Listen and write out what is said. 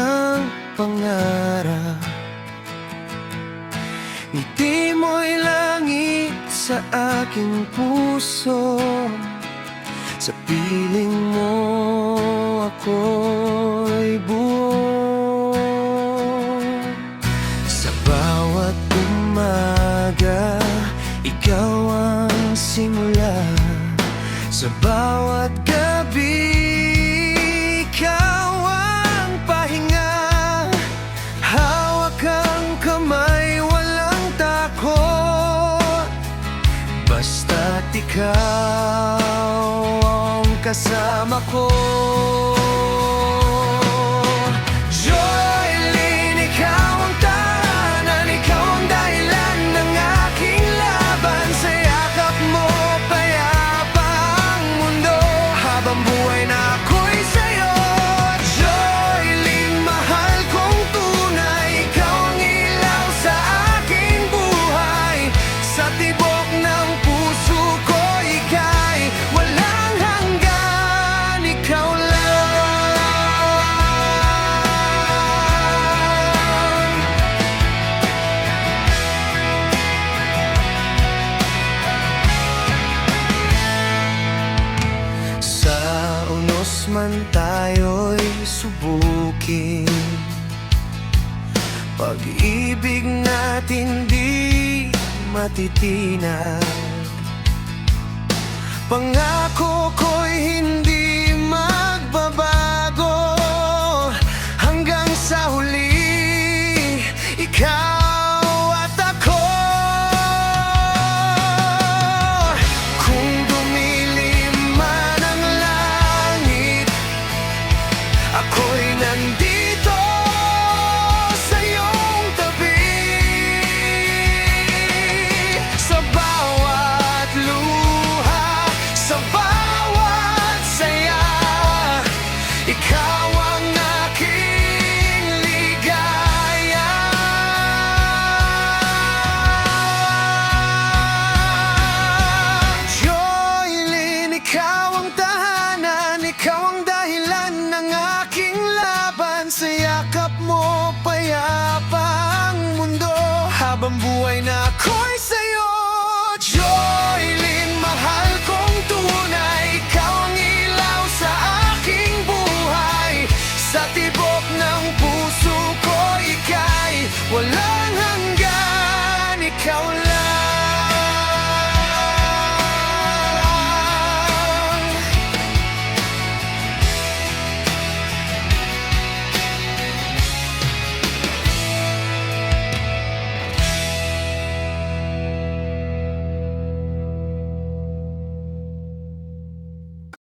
ng pangarap. Ngiti mo'y langit sa aking puso. Sa piling mo ako'y buo. Sa bawat umaga, ikaw ang simula. Sa bawat gabi, ikaw ang pahinga. Hawak ang kamay, walang takot. Basta't ikaw ang kasama ko. Joylyn, ikaw ang tahanan, ikaw ang dahilan ng aking laban. Sa yakap mo, payapa ang mundo. Habang buhay na ako'y sa'yo. Joylyn, mahal kong tunay, ikaw ang ilaw sa aking buhay. Sa tibok ng puso ko, ika'y walang hanggan. Ikaw lang. Sa unos man tayo'y subukin, pag-ibig natin di matitinag. Pangako ko'y hindi magbabago. Hanggang sa huli, ikaw at ako. Kung dumilim man ang langit, ako'y nandito sa iyong tabi. Sa bawat luha, sa bawat saya, ikaw ang aking ligaya. Joylyn, ikaw ang tahanan, ikaw ang dahilan ng aking laban. Sa yakap mo, payapa ang mundo. Habang buhay na ako'y sa'yo. Joylyn, mahal kong tunay, ikaw ang ilaw sa aking buhay. Sa tibok ng puso ko, ika'y walang hanggan. Ikaw lang.